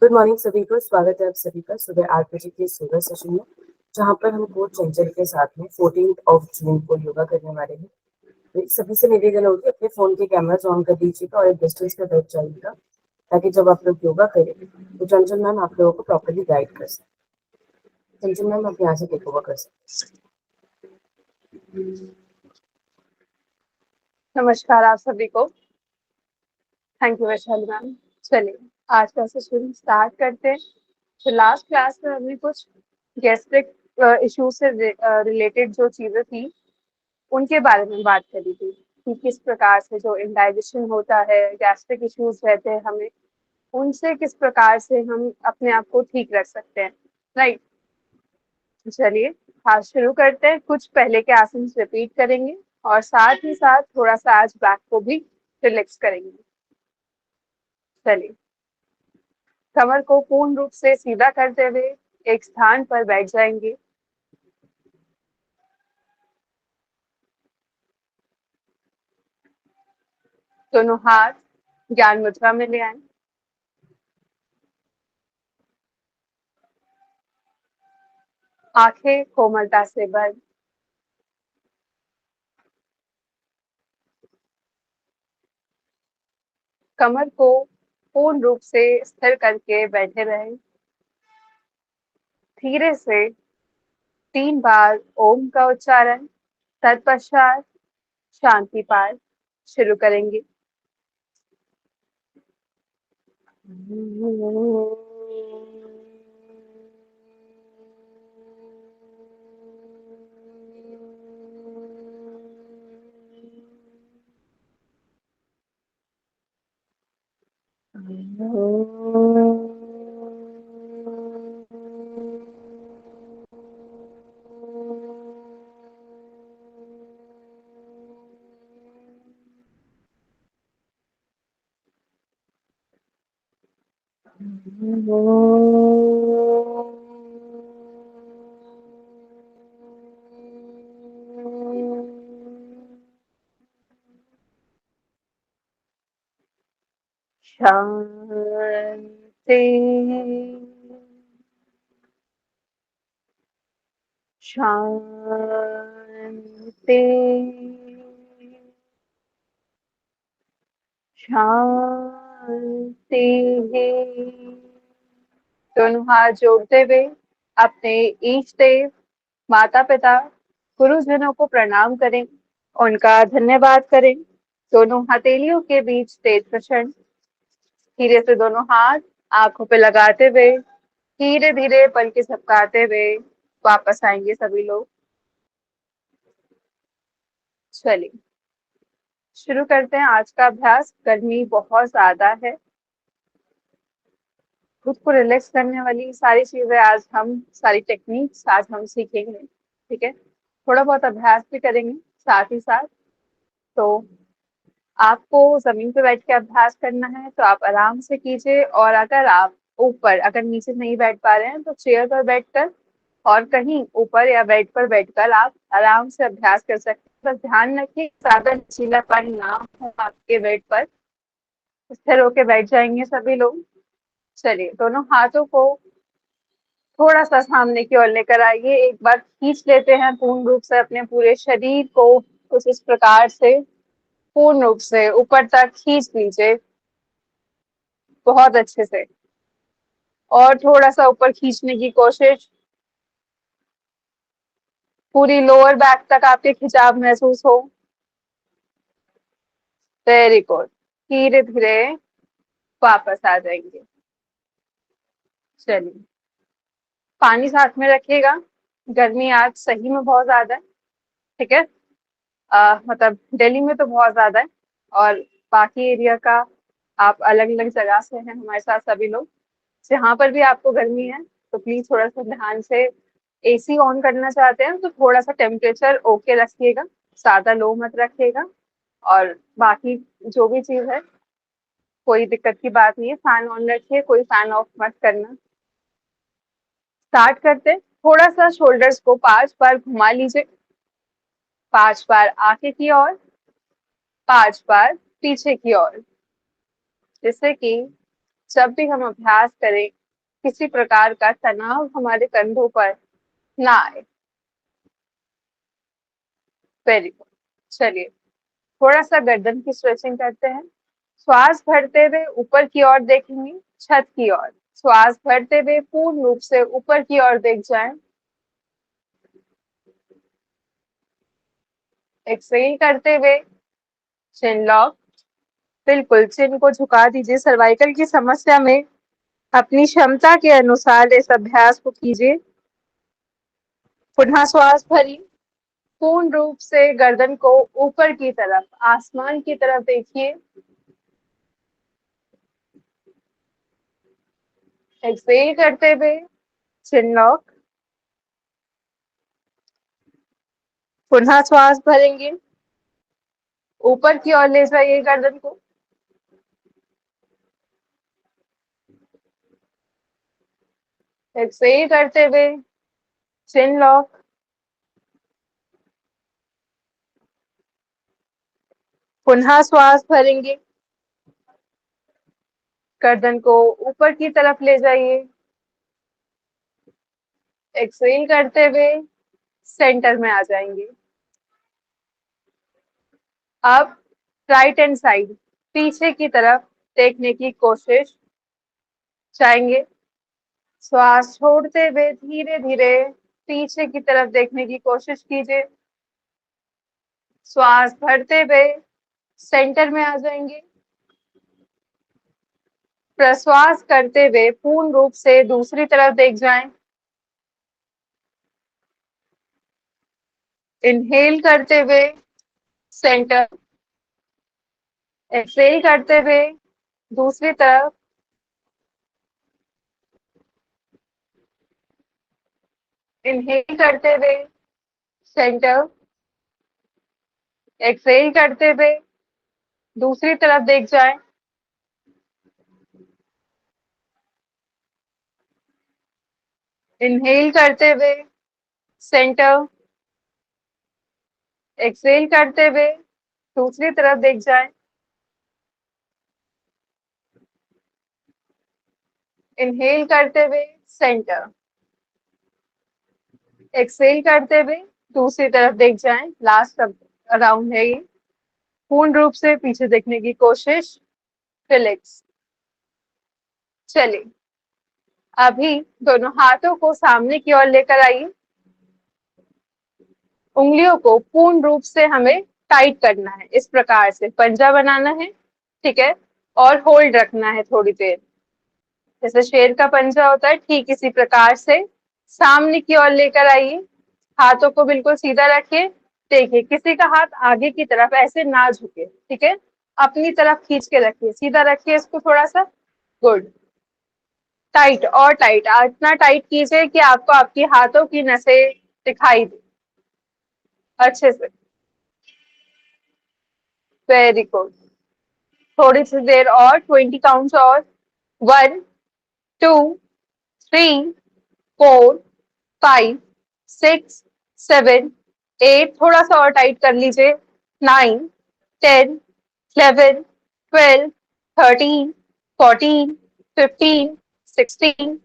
Good morning सभी को। स्वागत है आप सभी का सुबह 8 बजे के योगा सेशन में, जहाँ पर हम कोच चंचल के साथ में 14 जून को योगा करने वाले हैं। तो सभी से निवेदन होगी, अपने फोन के कैमरास ऑन कर दीजिएगा और एक डिस्टेंस पे बैठ जाइएगा, ताकि जब आप लोग योगा करें तो चंचल मैम आप लोगों को प्रॉपरली गाइड कर सकें। चंचल मैम आप यहाँ से टेक ओवर कर सकते। नमस्कार आप सभी को। Thank you Vaishali ma'am. चलिए आज का सेशन स्टार्ट करते हैं। तो लास्ट क्लास में हमने कुछ गैस्ट्रिक इश्यूज से रिलेटेड जो चीज़ें थी उनके बारे में बात करी थी कि किस प्रकार से जो इंडाइजेशन होता है, गैस्ट्रिक इश्यूज रहते हैं हमें, उनसे किस प्रकार से हम अपने आप को ठीक रख सकते हैं। राइट, चलिए आज शुरू करते हैं। कुछ पहले के आसन रिपीट करेंगे और साथ ही साथ थोड़ा सा आज बैक को भी रिलैक्स करेंगे। चलिए, कमर को पूर्ण रूप से सीधा करते हुए एक स्थान पर बैठ जाएंगे। दोनों हाथ ज्ञान मुद्रा में ले आए। आंखें कोमलता से बंद। कमर को पूर्ण रूप से स्थिर करके बैठे रहें। धीरे से 3 बार ओम का उच्चारण, तत्पश्चात शांति पाठ शुरू करेंगे। शांति शांति शांति। दोनों हाथ जोड़ते हुए अपने ईष्ट देव, माता पिता, गुरुजनों को प्रणाम करें, उनका धन्यवाद करें। दोनों हथेलियों के बीच तेज प्रक्षण। धीरे से दोनों हाथ आंखों पे लगाते हुए धीरे धीरे पलकें झपकाते हुए वापस आएंगे सभी लोग। चलिए शुरू करते हैं आज का अभ्यास। गर्मी बहुत ज्यादा है, खुद को रिलैक्स करने वाली सारी चीजें आज हम, सारी टेक्निक्स आज हम सीखेंगे। ठीक है, थोड़ा बहुत अभ्यास भी करेंगे साथ ही साथ। तो आपको जमीन पे बैठ के अभ्यास करना है तो आप आराम से कीजिए, और अगर आप ऊपर, अगर नीचे नहीं बैठ पा रहे हैं तो चेयर पर बैठकर और कहीं ऊपर या बेड पर बैठकर आप आराम से अभ्यास कर सकते हैं। बस ध्यान रखिए ज्यादा लचीलापन ना हो आपके बेड पर। स्थिर होके बैठ जाएंगे सभी लोग। चलिए, दोनों हाथों को थोड़ा सा सामने की ओर लेकर आइए। एक बार खींच लेते हैं पूर्ण रूप से अपने पूरे शरीर को। कुछ इस प्रकार से पूर्ण रूप से ऊपर तक खींच लीजिए, बहुत अच्छे से। और थोड़ा सा ऊपर खींचने की कोशिश, पूरी लोअर बैक तक आपके खिंचाव महसूस हो। Very good. धीरे धीरे वापस आ जाएंगे। चलिए, पानी साथ में रखिएगा। गर्मी आज सही में बहुत ज्यादा है। ठीक है, मतलब दिल्ली में तो बहुत ज्यादा है, और बाकी एरिया का आप अलग अलग जगह से हैं हमारे साथ सभी लोग। जहाँ पर भी आपको गर्मी है तो प्लीज थोड़ा सा ध्यान से, एसी ऑन करना चाहते हैं तो थोड़ा सा टेम्परेचर ओके रखिएगा, ज्यादा लो मत रखिएगा। और बाकी जो भी चीज है, कोई दिक्कत की बात नहीं है, फैन ऑन रखिए, कोई फैन ऑफ मत करना। स्टार्ट करते, थोड़ा सा शोल्डर्स को 5 बार घुमा लीजिए। 5 बार आगे की ओर, 5 बार पीछे की ओर, जिससे कि जब भी हम अभ्यास करें किसी प्रकार का तनाव हमारे कंधों पर ना आए। Very good. चलिए थोड़ा सा गर्दन की स्ट्रेचिंग करते हैं। श्वास भरते हुए ऊपर की ओर देखेंगे, छत की ओर। श्वास भरते हुए पूर्ण रूप से ऊपर की ओर देख जाएं। एक्सहेल करते हुए चिन लॉक। बिल्कुल चिन को झुका दीजिए। सर्वाइकल की समस्या में अपनी क्षमता के अनुसार इस अभ्यास को कीजिए। पुनः श्वास भरी, पूर्ण रूप से गर्दन को ऊपर की तरफ, आसमान की तरफ देखिए। एक्सहेल करते हुए चिन लॉक। पुनः श्वास भरेंगे, ऊपर की ओर ले जाइए गर्दन को। एक्सहेल करते हुए चिन लॉक। पुनः श्वास भरेंगे, गर्दन को ऊपर की तरफ ले जाइए। एक्सहेल करते हुए सेंटर में आ जाएंगे। अब राइट हैंड साइड पीछे की तरफ देखने की कोशिश चाहेंगे। श्वास छोड़ते हुए धीरे धीरे पीछे की तरफ देखने की कोशिश कीजिए। श्वास भरते हुए सेंटर में आ जाएंगे। प्रश्वास करते हुए पूर्ण रूप से दूसरी तरफ देख जाएं। इनहेल करते हुए सेंटर। एक्सहेल करते हुए दूसरी तरफ। इनहेल करते हुए सेंटर। एक्सहेल करते हुए दूसरी तरफ देख जाएं। इनहेल करते हुए सेंटर। एक्सहेल करते हुए दूसरी तरफ देख जाएं। इनहेल करते हुए सेंटर। एक्सहेल करते हुए दूसरी तरफ देख जाएं। लास्ट राउंड है ये। पूर्ण रूप से पीछे देखने की कोशिश। रिलैक्स। चलिए अभी दोनों हाथों को सामने की ओर लेकर आइए। उंगलियों को पूर्ण रूप से हमें टाइट करना है, इस प्रकार से पंजा बनाना है, ठीक है। और होल्ड रखना है थोड़ी देर, जैसे शेर का पंजा होता है ठीक इसी प्रकार से सामने की ओर लेकर आइए। हाथों को बिल्कुल सीधा रखिए। देखिए किसी का हाथ आगे की तरफ ऐसे ना झुके, ठीक है। अपनी तरफ खींच के रखिए, सीधा रखिए इसको थोड़ा सा। गुड। टाइट और टाइट, इतना टाइट कीजिए कि आपको आपकी हाथों की नसें दिखाई दे अच्छे से। Very good. थोड़ी सी देर और, 20 काउंट्स और। 1 2 3 4 5 6 7 8, थोड़ा सा और टाइट कर लीजिए। 9 10 11 12 13 14 15 16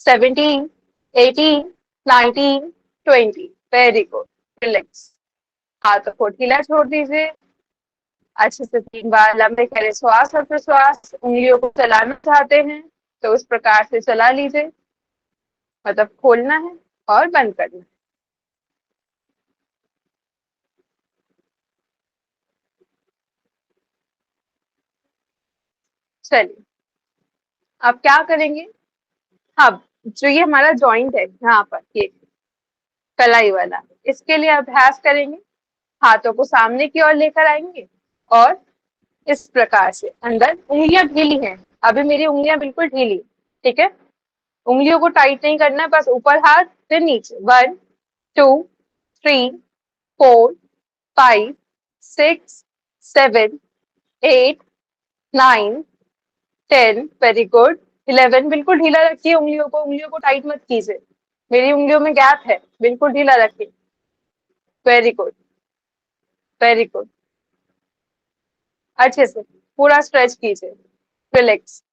17 18 19 20। Very good. रिलैक्स। हाथों को ढीला छोड़ दीजिए। अच्छे से 3 बार लंबे गहरे श्वास और प्रश्वास। उंगलियों को चलाना चाहते हैं तो उस प्रकार से चला लीजिए, मतलब खोलना है और बंद करना है। चलिए अब क्या करेंगे। हाँ, जो ये हमारा जॉइंट है यहाँ पर, ये कलाई वाला, इसके लिए अभ्यास करेंगे। हाथों को सामने की ओर लेकर आएंगे और इस प्रकार से अंदर, उंगलियां ढीली हैं, अभी मेरी उंगलियां बिल्कुल ढीली, ठीक है। उंगलियों को टाइट नहीं करना है, बस ऊपर हाथ फिर नीचे। 1 2 3 4 5 6 7 8 9 10। Very good. 11। बिल्कुल ढीला रखिए उंगलियों को, उंगलियों को टाइट मत कीजिए, मेरी उंगलियों में गैप है, बिल्कुल ढीला रखिए। Very good. Very good. अच्छे से पूरा स्ट्रेच कीजिए। रिलैक्स।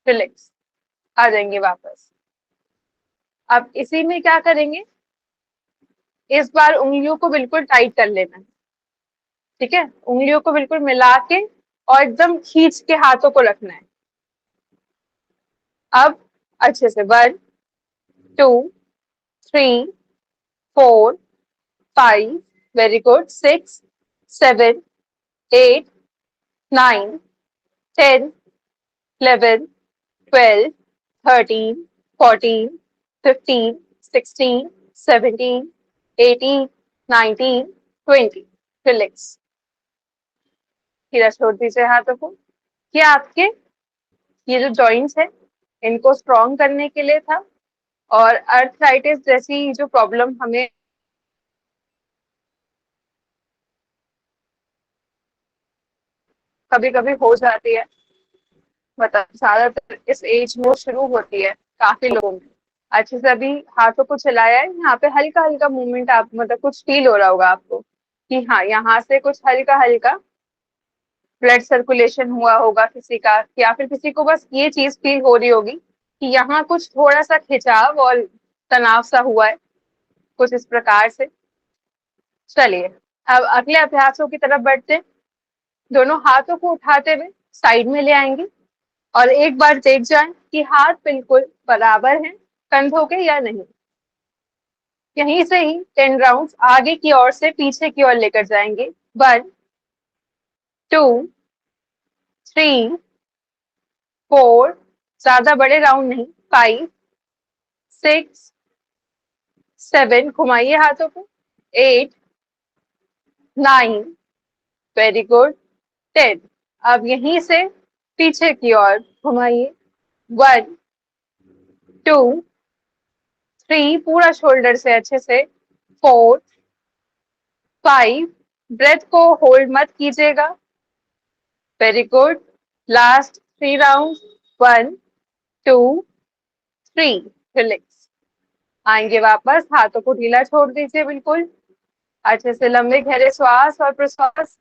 रिलैक्स, आ जाएंगे वापस। अब इसी में क्या करेंगे, इस बार उंगलियों को बिल्कुल टाइट कर लेना है, ठीक है। उंगलियों को बिल्कुल मिला के और एकदम खींच के हाथों को रखना है। अब अच्छे से 1 2 3 4 5, वेरी गुड, 6 7 8 9 10 11 12 13 14 15 16 17 18 19 20। रिलैक्स, सीधा छोड़ दीजिए हाथों को। क्या आपके ये जो जॉइंट्स है इनको स्ट्रॉन्ग करने के लिए था, और अर्थराइटिस जैसी जो प्रॉब्लम हमें कभी कभी हो जाती है, मतलब ज्यादातर इस एज में वो शुरू होती है काफी लोगों में। अच्छे से अभी हाथों को चलाया है, यहाँ पे हल्का हल्का मूवमेंट, आप मतलब कुछ फील हो रहा होगा आपको कि हाँ यहाँ से कुछ हल्का हल्का ब्लड सर्कुलेशन हुआ होगा किसी का, या फिर किसी को बस ये चीज फील हो रही होगी कि यहाँ कुछ थोड़ा सा खिंचाव और तनाव सा हुआ है, कुछ इस प्रकार से। चलिए अब अगले अभ्यासों की तरफ बढ़ते हैं। दोनों हाथों को उठाते हुए साइड में ले आएंगे और एक बार देख जाएं कि हाथ बिल्कुल बराबर हैं कंधों के या नहीं। यहीं से ही 10 राउंड्स आगे की ओर से पीछे की ओर लेकर जाएंगे। 1 2 3 4, ज्यादा बड़े राउंड नहीं, 5 6 7, घुमाइए हाथों को, 8 9, वेरी गुड, 10। अब यहीं से पीछे की ओर घुमाइए, 1 2 3, पूरा शोल्डर से अच्छे से, 4 5, ब्रेथ को होल्ड मत कीजिएगा, very good, last 3 round, 1 2 3, relax. आएंगे वापस, हाथों को ढीला छोड़ दीजिए बिल्कुल। अच्छे से लंबे गहरे श्वास और प्रश्वास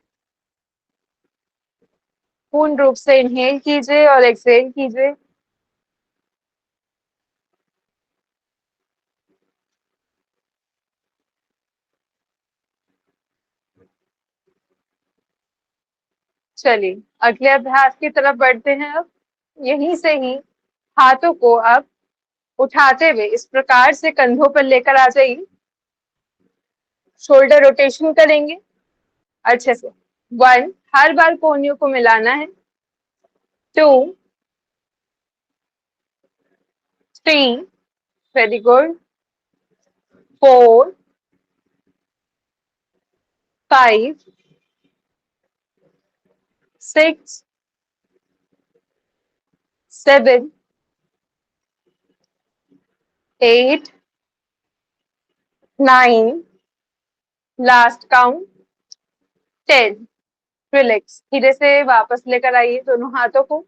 पूर्ण रूप से इनहेल कीजिए और एक्सहेल कीजिए। चलिए अगले अभ्यास की तरफ बढ़ते हैं। अब यहीं से ही हाथों को अब उठाते हुए इस प्रकार से कंधों पर लेकर आ जाइए, शोल्डर रोटेशन करेंगे अच्छे से। 1, हर बार कोहनियों को मिलाना है, 2 3, very good, 4 5 6 7 8 9, last count 10। Relax, धीरे से वापस लेकर आइए दोनों हाथों को।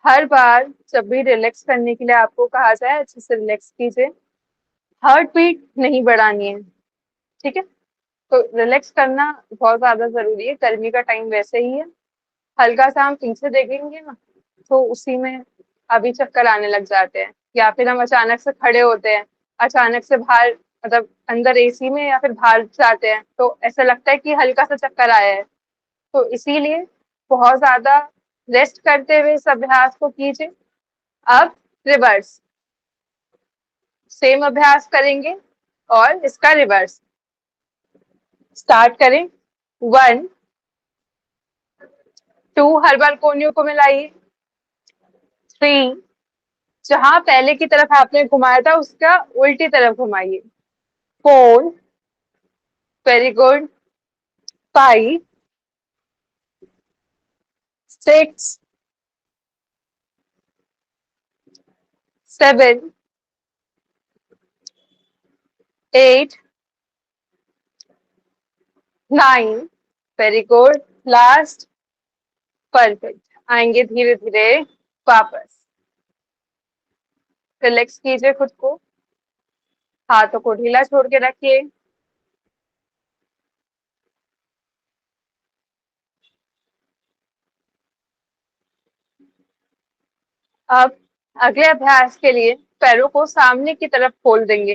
हर बार जब भी रिलैक्स करने के लिए आपको कहा जाए अच्छे से रिलैक्स कीजिए, हार्ट बीट नहीं बढ़ानी है, ठीक है। तो रिलैक्स करना बहुत ज्यादा जरूरी है, गर्मी का टाइम वैसे ही है। हल्का सा हम पीछे देखेंगे ना तो उसी में अभी चक्कर आने लग जाते हैं, या फिर हम अचानक से खड़े होते हैं, अचानक से बाहर, मतलब अंदर एसी में या फिर बाहर जाते हैं तो ऐसा लगता है कि हल्का सा चक्कर आया है। तो इसीलिए बहुत ज्यादा रेस्ट करते हुए इस अभ्यास को कीजिए। अब रिवर्स, सेम अभ्यास करेंगे और इसका रिवर्स स्टार्ट करें। 1 2, हर बार कोहनियों को मिलाइए, 3, जहां पहले की तरफ आपने घुमाया था उसका उल्टी तरफ घुमाइए, 4, very good, 5 6 7 8 9, very good, last, perfect. आएंगे धीरे धीरे वापस, रिलैक्स कीजिए खुद को, हाथों को ढीला छोड़ के रखिए। अब अगले अभ्यास के लिए पैरों को सामने की तरफ खोल देंगे।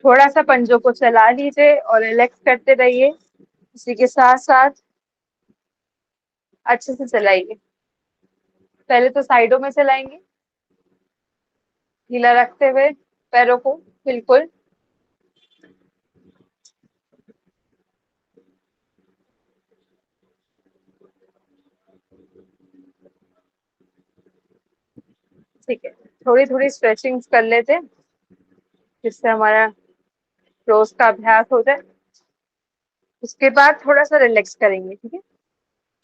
थोड़ा सा पंजों को चला लीजिए और रिलैक्स करते रहिए। इसी के साथ साथ अच्छे से चलाइए। पहले तो साइडों में चलाएंगे, ढीला रखते हुए पैरों को बिल्कुल। ठीक है, थोड़ी थोड़ी स्ट्रेचिंग कर लेते हैं जिससे हमारा रोज का अभ्यास हो जाए। उसके बाद थोड़ा सा रिलैक्स करेंगे। ठीक है,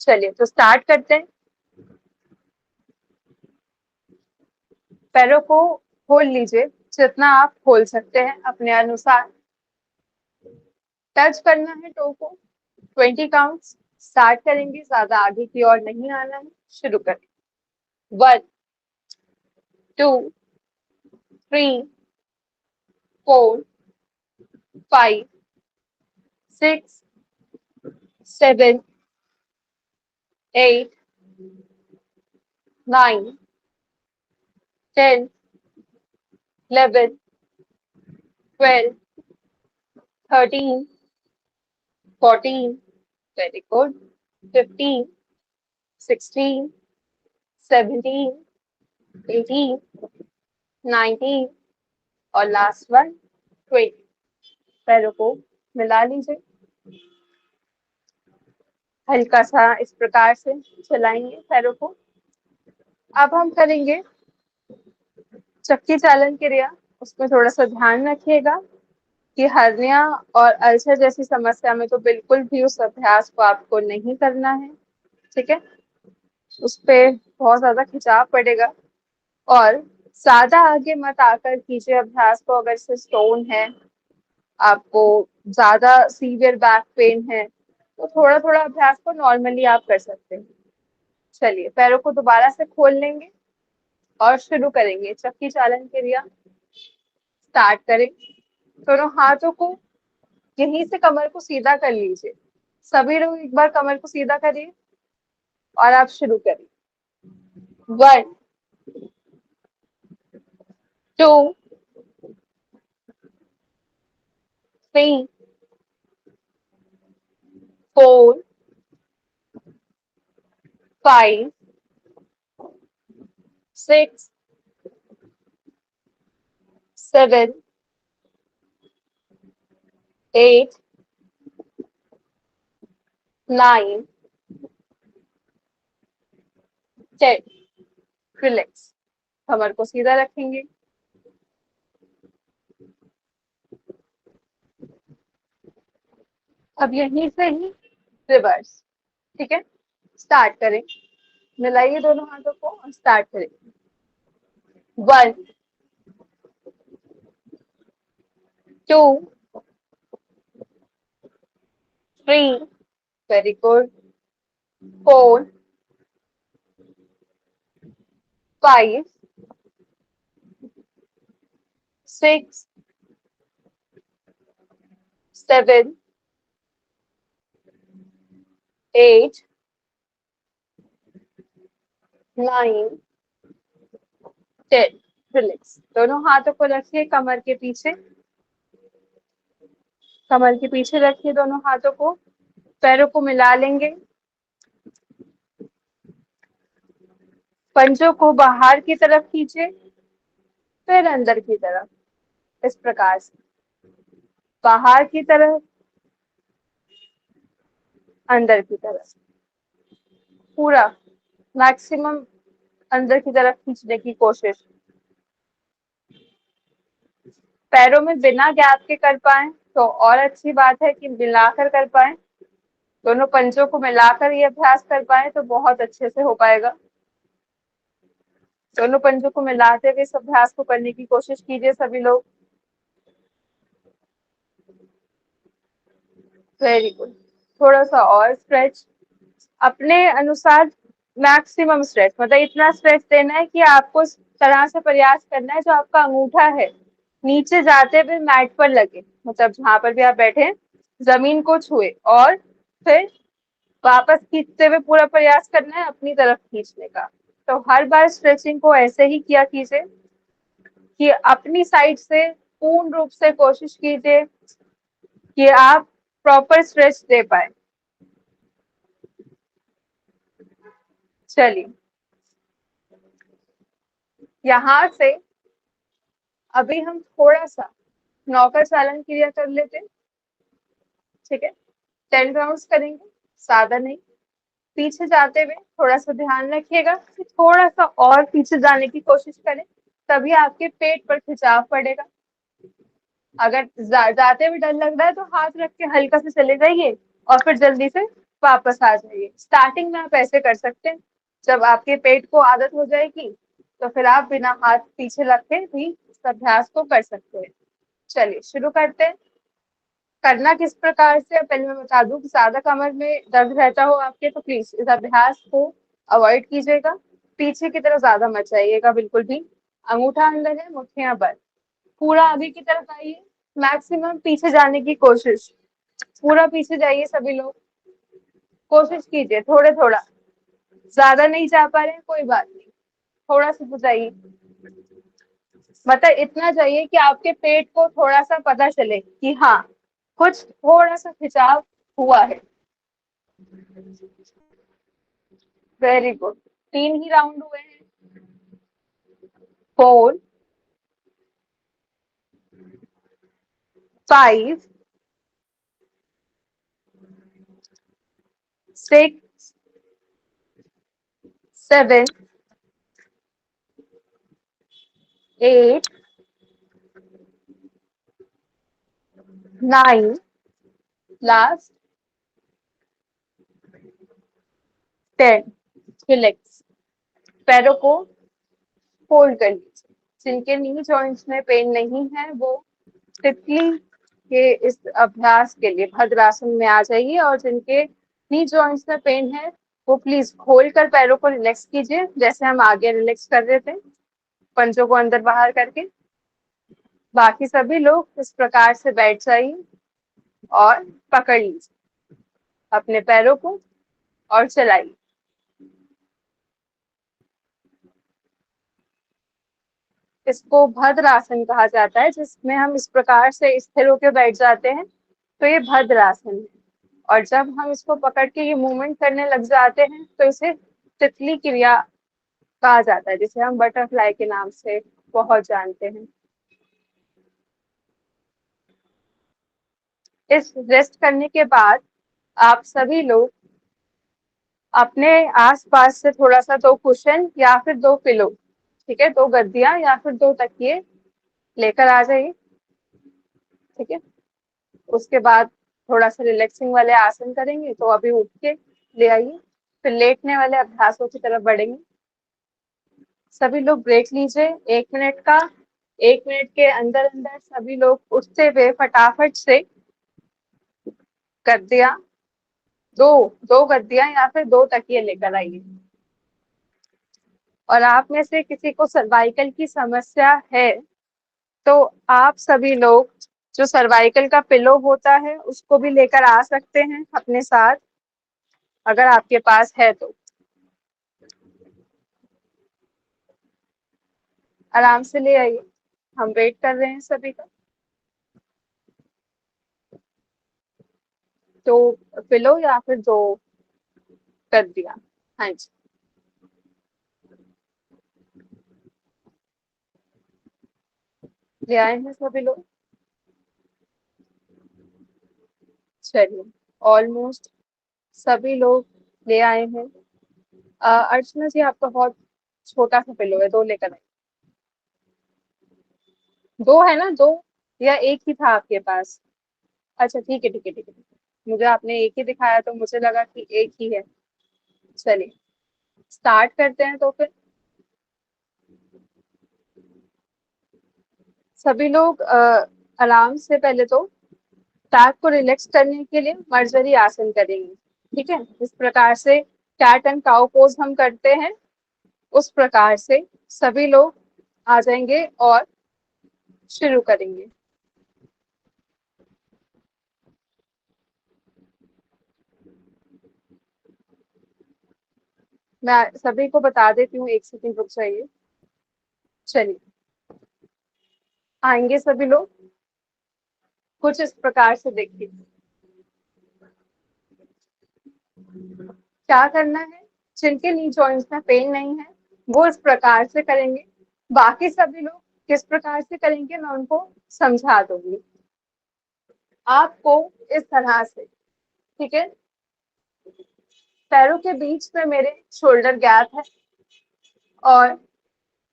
चलिए तो स्टार्ट करते हैं। पैरों को खोल लीजिए जितना आप खोल सकते हैं अपने अनुसार। टच करना है टो को 20 काउंट्स। स्टार्ट करेंगे, ज्यादा आगे की ओर नहीं आना है। शुरू करें। 1 2 3 4 5 6 7 8 9 10 11 12 13 14, very good, 15 16 17 18 19 और लास्ट वन 20। पैरों को मिला लीजिए, हल्का सा इस प्रकार से चलाएंगे पैरों को। अब हम करेंगे चक्की चालन क्रिया। उसमें थोड़ा सा ध्यान रखिएगा कि हर्निया और अल्सर जैसी समस्या में तो बिल्कुल भी उस अभ्यास को आपको नहीं करना है। ठीक है, उस पे बहुत ज्यादा खिंचाव पड़ेगा। और ज्यादा आगे मत आकर कीजिए अभ्यास को। अगर से स्टोन है, आपको ज्यादा सीवियर बैक पेन है, तो थोड़ा थोड़ा अभ्यास को नॉर्मली आप कर सकते हैं। चलिए पैरों को दोबारा से खोल लेंगे और शुरू करेंगे चक्की चालन क्रिया। स्टार्ट करें। दोनों हाथों को यहीं से कमर को सीधा कर लीजिए। सभी लोग एक बार कमर को सीधा करिए और आप शुरू करिए। 1 2 3 4 5 6 7 8 9 10। रिलैक्स, कमर को सीधा रखेंगे। अब यहीं से ही रिवर्स। ठीक है, स्टार्ट करें। मिलाइए दोनों हाथों को और स्टार्ट करें। 1 2 3, वेरी गुड, 4 5 6 7 8 9 10। रिलैक्स, दोनों हाथों को रखिए कमर के पीछे। कमर के पीछे रखिए दोनों हाथों को। पैरों को मिला लेंगे। पंजों को बाहर की तरफ खींचे, फिर अंदर की तरफ, इस प्रकार से। बाहर की तरफ, अंदर की तरफ, पूरा मैक्सिमम अंदर की तरफ खींचने की कोशिश। पैरों में बिना गैप के कर पाए तो और अच्छी बात है कि मिलाकर कर पाए। दोनों पंजों को मिलाकर ये अभ्यास कर पाए तो बहुत अच्छे से हो पाएगा। दोनों पंजों को मिलाते हुए इस अभ्यास को करने की कोशिश कीजिए सभी लोग। वेरी गुड, थोड़ा सा और स्ट्रेच अपने अनुसार। मैक्सिमम स्ट्रेच मतलब इतना स्ट्रेच देना है कि आपको इस तरह से प्रयास करना है जो आपका अंगूठा है नीचे जाते हुए मैट पर लगे, मतलब जहां पर भी आप बैठे जमीन को छुए और फिर वापस खींचते हुए पूरा प्रयास करना है अपनी तरफ खींचने का। तो हर बार स्ट्रेचिंग को ऐसे ही किया कीजिए कि अपनी साइड से पूर्ण रूप से कोशिश कीजिए कि आप प्रॉपर स्ट्रेच दे पाए। चलिए, यहाँ से अभी हम थोड़ा सा नौकर चालन क्रिया कर लेते हैं। ठीक है, 10 राउंड्स करेंगे, ज्यादा नहीं। पीछे जाते हुए थोड़ा सा ध्यान रखिएगा कि थोड़ा सा और पीछे जाने की कोशिश करें, तभी आपके पेट पर खिंचाव पड़ेगा। अगर जाते हुए डर लग रहा है तो हाथ रख के हल्का से चले जाइए और फिर जल्दी से वापस आ जाइए। स्टार्टिंग में आप ऐसे कर सकते हैं, जब आपके पेट को आदत हो जाएगी तो फिर आप बिना हाथ पीछे रखे भी इस अभ्यास को कर सकते हैं। चलिए शुरू करते हैं। करना किस प्रकार से, पहले मैं बता दूं कि ज्यादा कमर में दर्द रहता हो आपके तो प्लीज इस अभ्यास को अवॉइड कीजिएगा। पीछे की तरफ ज्यादा मत जाइएगा बिल्कुल भी। अंगूठा अंदर है, मुट्ठियां बंद। पूरा आगे की तरफ आइए, मैक्सिमम पीछे जाने की कोशिश। पूरा पीछे जाइए सभी लोग, कोशिश कीजिए थोड़े थोड़ा। ज्यादा नहीं जा पा रहे हैं कोई बात नहीं, थोड़ा सा जाइए। मतलब इतना जाइए कि आपके पेट को थोड़ा सा पता चले कि हाँ कुछ थोड़ा सा खिंचाव हुआ है। वेरी गुड, 3 ही राउंड हुए हैं। 4, 5, 6, 7, 8, 9, लास्ट 10। रिलैक्स, पैरों को फोल्ड कर लीजिए। जिनके नी जॉइंट्स में पेन नहीं है वो तितली के इस अभ्यास के लिए भद्रासन में आ जाइए, और जिनके नी जॉइंट्स में पेन है वो प्लीज खोल कर पैरों को रिलैक्स कीजिए, जैसे हम आगे रिलैक्स कर रहे थे पंजों को अंदर बाहर करके। बाकी सभी लोग इस प्रकार से बैठ जाइए और पकड़ लीजिए अपने पैरों को और चलाइए। इसको भद्रासन कहा जाता है, जिसमें हम इस प्रकार से स्थिर होकर बैठ जाते हैं, तो ये भद्रासन है। और जब हम इसको पकड़ के ये मूवमेंट करने लग जाते हैं तो इसे तितली क्रिया कहा जाता है, जिसे हम बटरफ्लाई के नाम से बहुत जानते हैं। इस रेस्ट करने के बाद आप सभी लोग अपने आसपास से थोड़ा सा 2 कुशन या फिर 2 पिलो, ठीक है, 2 गद्दियां या फिर 2 तकिए लेकर आ जाइए। ठीक है, उसके बाद थोड़ा सा रिलैक्सिंग वाले आसन करेंगे, तो अभी उठ के ले आइए, फिर लेटने वाले अभ्यासों की तरफ बढ़ेंगे। सभी लोग ब्रेक लीजिए 1 मिनट का। 1 मिनट के अंदर अंदर सभी लोग उठते हुए फटाफट से गद्दियां, दो दो गद्दियां या फिर 2 तकिए लेकर आइए। और आप में से किसी को सर्वाइकल की समस्या है तो आप सभी लोग जो सर्वाइकल का पिलो होता है उसको भी लेकर आ सकते हैं अपने साथ, अगर आपके पास है तो। आराम से ले आइए, हम वेट कर रहे हैं सभी का। तो पिलो या फिर 2 गद्दियां। हाँ जी, ले आए हैं सभी लोग। चलिए, ऑलमोस्ट सभी लोग ले आए हैं। अर्चना जी, आपका बहुत छोटा सा पिलो है, 2 लेकर आए। 2 है ना, 2 या एक ही था आपके पास? अच्छा ठीक है ठीक है ठीक है ठीक है। मुझे आपने एक ही दिखाया तो मुझे लगा कि एक ही है। चलिए स्टार्ट करते हैं तो फिर। सभी लोग आराम से पहले तो बैक को रिलैक्स करने के लिए मर्जरी आसन करेंगे। ठीक है, इस प्रकार से कैट एंड काउ पोज हम करते हैं, उस प्रकार से सभी लोग आ जाएंगे और शुरू करेंगे। मैं सभी को बता देती हूँ, 1 सेकंड रुक जाइए। चलिए, आएंगे सभी लोग। कुछ इस प्रकार से देखिए, क्या करना है, जिनके नी जॉइंट्स में पेन नहीं है वो इस प्रकार से करेंगे। बाकी सभी लोग किस प्रकार से करेंगे मैं उनको समझा दूंगी। आपको इस तरह से, ठीक है, पैरों के बीच में मेरे शोल्डर गैप है और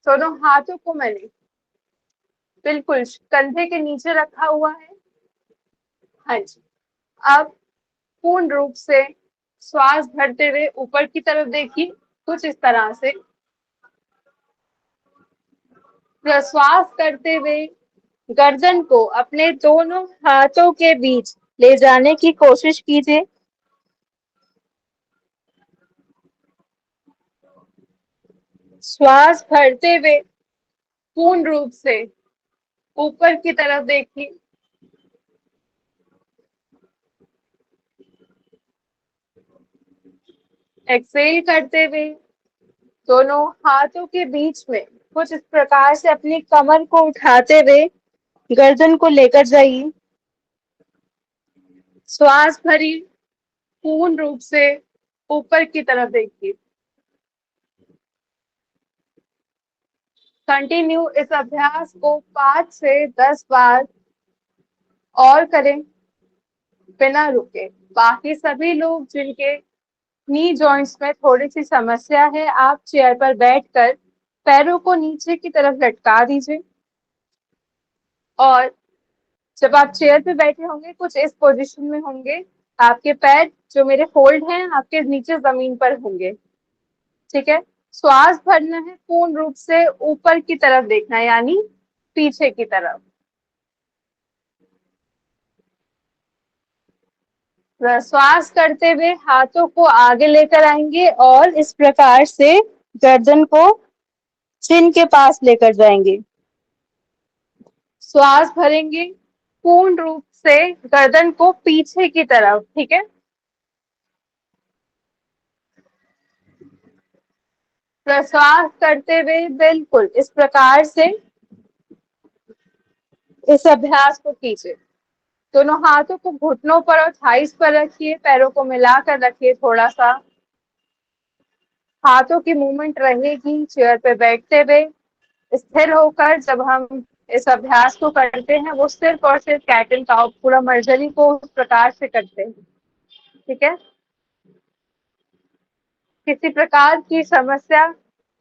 दोनों हाथों को मैंने बिल्कुल कंधे के नीचे रखा हुआ है। हाँ जी। अब पूर्ण रूप से श्वास भरते हुए ऊपर की तरफ देखिए, कुछ इस तरह से। प्रश्वास करते हुए गर्दन को अपने दोनों हाथों के बीच ले जाने की कोशिश कीजिए। श्वास भरते हुए पूर्ण रूप से ऊपर की तरफ देखिए। एक्सेल करते हुए दोनों हाथों के बीच में कुछ इस प्रकार से अपनी कमर को उठाते हुए गर्दन को लेकर जाइए। श्वास भरी, पूर्ण रूप से ऊपर की तरफ देखिए। कंटिन्यू इस अभ्यास को 5 से 10 बार और करें बिना रुके। बाकी सभी लोग जिनके नी जॉइंट्स में थोड़ी सी समस्या है, आप चेयर पर बैठकर पैरों को नीचे की तरफ लटका दीजिए और जब आप चेयर पे बैठे होंगे कुछ इस पोजीशन में होंगे, आपके पैर जो मेरे फोल्ड हैं आपके नीचे जमीन पर होंगे। ठीक है, श्वास भरना है, पूर्ण रूप से ऊपर की तरफ देखना है, यानी पीछे की तरफ। श्वास करते हुए हाथों को आगे लेकर आएंगे और इस प्रकार से गर्दन को चिन के पास लेकर जाएंगे। श्वास भरेंगे पूर्ण रूप से गर्दन को पीछे की तरफ। ठीक है, प्रश्वास करते हुए बिल्कुल इस प्रकार से इस अभ्यास को कीजिए। दोनों हाथों को घुटनों पर और थाइस पर रखिए, पैरों को मिलाकर रखिए। थोड़ा सा हाथों की मूवमेंट रहेगी चेयर पे बैठते हुए। स्थिर होकर जब हम इस अभ्यास को करते हैं वो सिर्फ और सिर्फ कैट एंड काउ, पूरा मर्जरी को उस प्रकार से करते हैं। ठीक है, किसी प्रकार की समस्या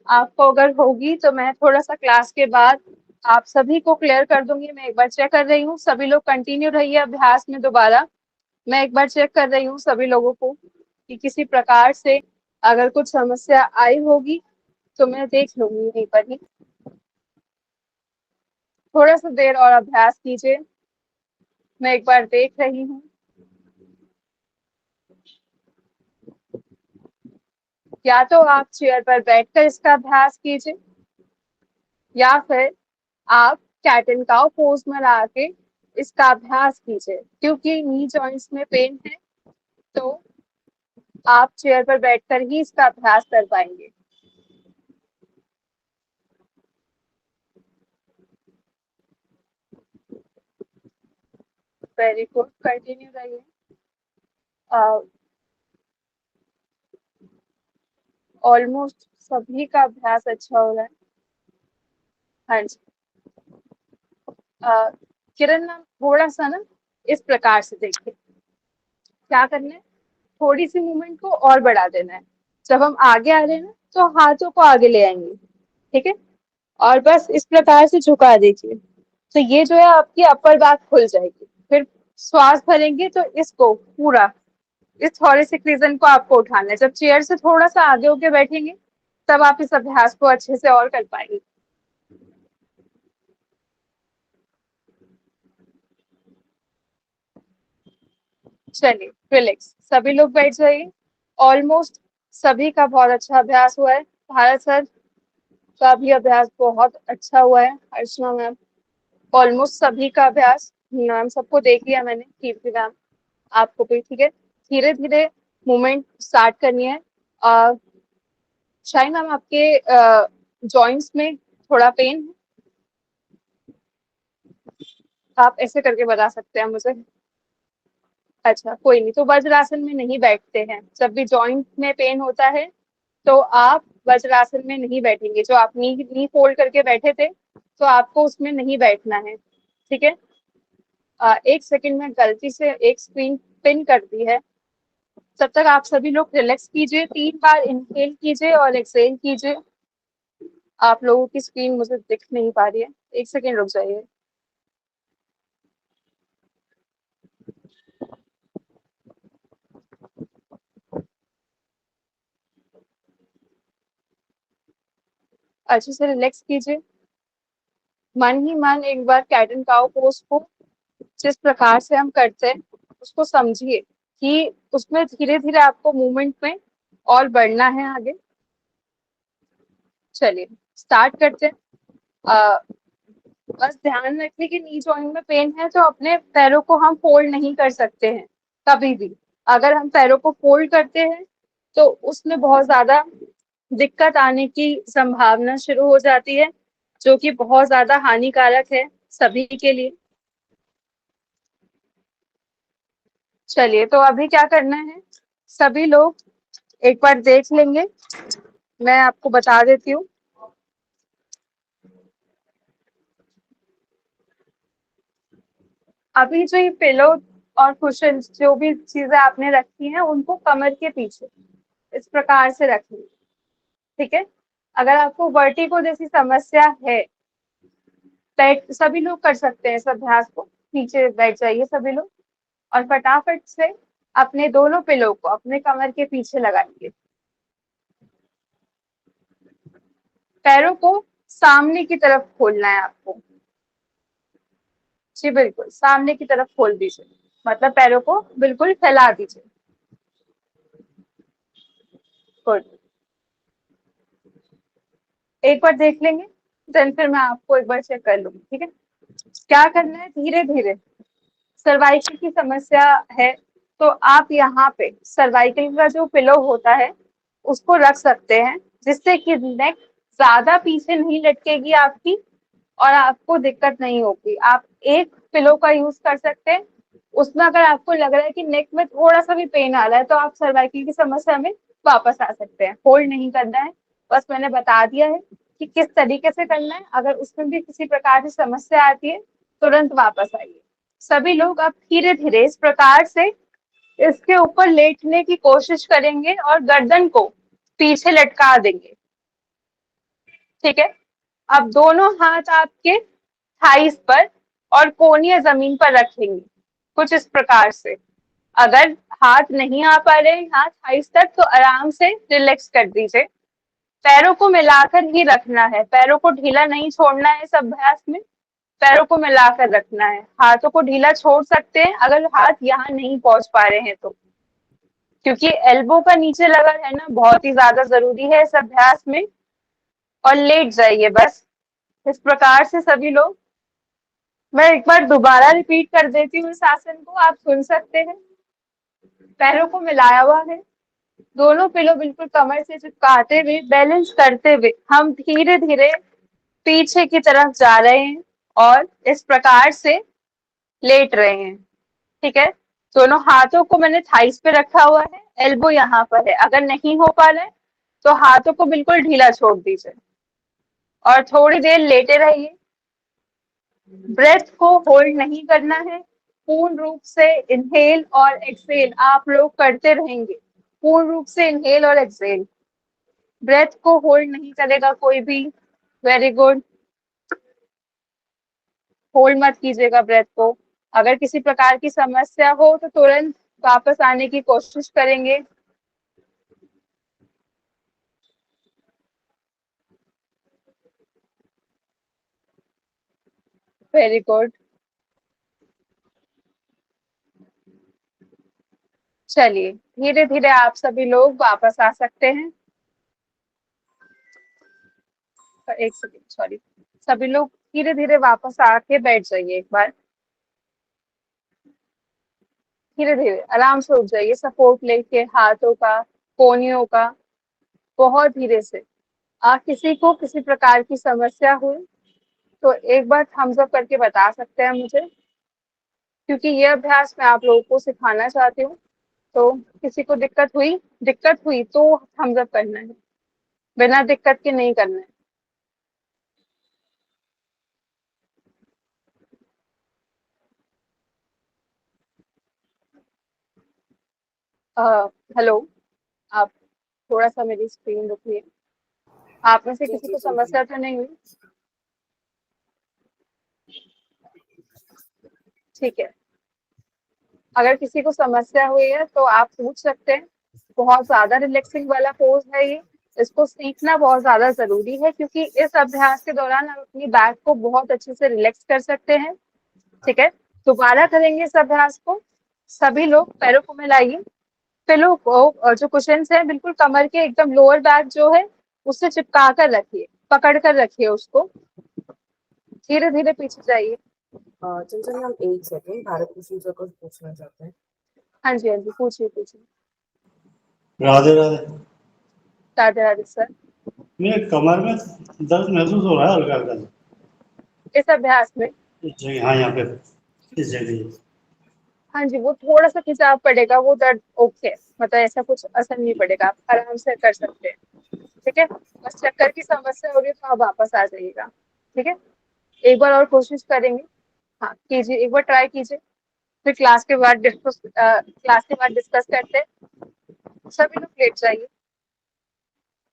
आपको अगर होगी तो मैं थोड़ा सा क्लास के बाद आप सभी को क्लियर कर दूंगी। मैं एक बार चेक कर रही हूँ, सभी लोग कंटिन्यू रहिए अभ्यास में। दोबारा मैं एक बार चेक कर रही हूँ सभी लोगों को कि किसी प्रकार से अगर कुछ समस्या आई होगी तो मैं देख लूंगी यहीं पर ही। थोड़ा सा देर और अभ्यास कीजिए, मैं एक बार देख रही हूँ। या तो आप चेयर पर बैठकर इसका अभ्यास कीजिए या फिर आप कैट एंड काउ पोज में ला के इसका अभ्यास कीजिए। क्योंकि नी जॉइंट्स में पेन है तो आप चेयर पर बैठकर ही इसका अभ्यास कर पाएंगे। वेरी गुड, कंटिन्यू रहिए। ऑलमोस्ट सभी का अभ्यास अच्छा हो रहा है। हाँ जी। किरण मैम, थोड़ा सा ना इस प्रकार से देखिए, क्या करना है, थोड़ी सी मूवमेंट को और बढ़ा देना है। जब हम आगे आ रहे हैं ना तो हाथों को आगे ले आएंगे। ठीक है, और बस इस प्रकार से झुका दीजिए तो ये जो है आपकी अपर बैक खुल जाएगी। फिर श्वास भरेंगे तो इसको पूरा इस थोरेसिक रीजन को आपको उठाना है। जब चेयर से थोड़ा सा आगे होके बैठेंगे तब आप इस अभ्यास को अच्छे से और कर पाएंगे। चलिए रिलैक्स, सभी लोग बैठ जाइए। ऑलमोस्ट सभी का बहुत अच्छा अभ्यास हुआ है। भारत सर का भी अभ्यास बहुत अच्छा हुआ है। अर्चना मैम, ऑलमोस्ट सभी का अभ्यास, मैम सबको देख लिया मैंने, कीर्ति मैम आपको भी। ठीक है, धीरे धीरे मूवमेंट स्टार्ट करनी है। शायद मैम आपके जॉइंट्स में थोड़ा पेन है, आप ऐसे करके बता सकते हैं मुझे। अच्छा कोई नहीं, तो वज्रासन में नहीं बैठते हैं। जब भी जॉइंट में पेन होता है तो आप वज्रासन में नहीं बैठेंगे। जो आप नी फोल्ड करके बैठे थे तो आपको उसमें नहीं बैठना है, ठीक है। एक सेकंड में गलती से एक स्क्रीन पिन कर दी है। तब तक आप सभी लोग रिलैक्स कीजिए, 3 बार इनहेल कीजिए और एक्सहेल कीजिए। आप लोगों की स्क्रीन मुझे दिख नहीं पा रही है, एक सेकंड रुक जाइए। अच्छे से रिलैक्स कीजिए। मन ही मन एक बार कैट एंड काउ पोज को जिस प्रकार से हम करते हैं उसको समझिए कि उसमें धीरे धीरे आपको मूवमेंट में और बढ़ना है आगे। चलिए स्टार्ट करते हैं। अ, बस ध्यान रखिए कि नी जॉइंट में पेन है तो अपने पैरों को हम फोल्ड नहीं कर सकते हैं कभी भी। अगर हम पैरों को फोल्ड करते हैं तो उसमें बहुत ज्यादा दिक्कत आने की संभावना शुरू हो जाती है, जो कि बहुत ज्यादा हानिकारक है सभी के लिए। चलिए तो अभी क्या करना है, सभी लोग एक बार देख लेंगे, मैं आपको बता देती हूँ। अभी जो ये पिलो और कुशन जो भी चीजें आपने रखी हैं उनको कमर के पीछे इस प्रकार से रखिए, ठीक है। अगर आपको वर्टिगो जैसी समस्या है, बैठ सभी लोग कर सकते हैं इस अभ्यास को। नीचे बैठ जाइए सभी लोग और फटाफट से अपने दोनों पिलो को अपने कमर के पीछे लगाइए। पैरों को सामने की तरफ खोलना है आपको। जी बिल्कुल, सामने की तरफ खोल दीजिए, मतलब पैरों को बिल्कुल फैला दीजिए। गुड। एक बार देख लेंगे, देन फिर मैं आपको एक बार चेक कर लूंगी, ठीक है। क्या करना है, धीरे धीरे। सर्वाइकल की समस्या है तो आप यहाँ पे सर्वाइकल का जो पिलो होता है उसको रख सकते हैं, जिससे कि नेक ज्यादा पीछे नहीं लटकेगी आपकी और आपको दिक्कत नहीं होगी। आप एक पिलो का यूज कर सकते हैं। उसमें अगर आपको लग रहा है कि नेक में थोड़ा सा भी पेन आ रहा है तो आप सर्वाइकल की समस्या में वापस आ सकते हैं। होल्ड नहीं करना है, बस मैंने बता दिया है कि किस तरीके से करना है। अगर उसमें भी किसी प्रकार की समस्या आती है तुरंत वापस आइए। सभी लोग अब धीरे धीरे इस प्रकार से इसके ऊपर लेटने की कोशिश करेंगे और गर्दन को पीछे लटका देंगे, ठीक है। अब दोनों हाथ आपके थाइस पर और कोहनी जमीन पर रखेंगे कुछ इस प्रकार से। अगर हाथ नहीं आ पा रहे हाथ थाइस तक तो आराम से रिलैक्स कर दीजिए। पैरों को मिलाकर ही रखना है, पैरों को ढीला नहीं छोड़ना है इस अभ्यास में। पैरों को मिलाकर रखना है, हाथों को ढीला छोड़ सकते हैं अगर हाथ यहाँ नहीं पहुंच पा रहे हैं तो, क्योंकि एल्बो का नीचे लगा रहना बहुत ही ज्यादा जरूरी है इस अभ्यास में। और लेट जाइए बस इस प्रकार से सभी लोग। मैं एक बार दोबारा रिपीट कर देती हूँ इस आसन को, आप सुन सकते हैं। पैरों को मिलाया हुआ है, दोनों पिलो बिल्कुल कमर से चिपकाते हुए बैलेंस करते हुए हम धीरे धीरे पीछे की तरफ जा रहे हैं और इस प्रकार से लेट रहे हैं, ठीक है। दोनों हाथों को मैंने थाइस पे रखा हुआ है, एल्बो यहाँ पर है। अगर नहीं हो पा रहा है तो हाथों को बिल्कुल ढीला छोड़ दीजिए और थोड़ी देर लेटे रहिए। ब्रेथ को होल्ड नहीं करना है, पूर्ण रूप से इनहेल और एक्सहेल आप लोग करते रहेंगे। पूर्ण रूप से इनहेल और एक्सहेल, ब्रेथ को होल्ड नहीं करेगा कोई भी। वेरी गुड, होल्ड मत कीजिएगा ब्रेथ को। अगर किसी प्रकार की समस्या हो तो तुरंत वापस आने की कोशिश करेंगे। Very good. चलिए धीरे धीरे आप सभी लोग वापस आ सकते हैं। एक सेकेंड, सॉरी। सभी लोग धीरे धीरे वापस आके बैठ जाइए एक बार। धीरे धीरे आराम से उठ जाइए, सपोर्ट लेके हाथों का, कोहनियों का। बहुत धीरे से। किसी को किसी प्रकार की समस्या हुई तो एक बार थम्स अप करके बता सकते हैं मुझे, क्योंकि ये अभ्यास मैं आप लोगों को सिखाना चाहती हूँ। तो किसी को दिक्कत हुई तो थम्स अप करना है, बिना दिक्कत के नहीं करना है। हेलो, आप थोड़ा सा मेरी स्क्रीन रुकिए। आप में से जी किसी जी को सुन रही समस्या तो नहीं हुई? ठीक है, अगर किसी को समस्या हुई है तो आप पूछ सकते हैं। बहुत ज्यादा रिलैक्सिंग वाला पोज है ये, इसको सीखना बहुत ज्यादा जरूरी है, क्योंकि इस अभ्यास के दौरान आप अपनी बैक को बहुत अच्छे से रिलैक्स कर सकते हैं। ठीक है, दोबारा करेंगे इस अभ्यास को। सभी लोग पैरों को मिलाइए, पिलो को जो कुशन्स है बिल्कुल कमर के एकदम लोअर बैक जो है उससे चिपका कर रखिए, पकड़ कर रखिए उसको। धीरे धीरे पीछे जाइए। चंचल मैम एक सेकेंड, भारत भूषण सर को पूछना चाहते हैं। हाँ जी, हाँ जी, पूछिए पूछिए। राधे राधे। राधे राधे सर। मेरे कमर में दर्द महसूस हो रहा है हल्का हल्का। इस अभ्यास में इस जगह, हाँ यहाँ पे इस जगह। हाँ जी, वो थोड़ा सा खिंचाव पड़ेगा, वो दर्द ओके, मतलब ऐसा कुछ असर नहीं पड़ेगा, आप आराम से कर सकते हैं। ठीक है, बस चक्कर की समस्या होगी तो आप वापस आ जाइएगा। ठीक है, एक बार और कोशिश करेंगे। हाँ कीजिए, एक बार ट्राई कीजिए, फिर क्लास के बाद डिस्कस करते हैं। सभी लोग लेट जाइए,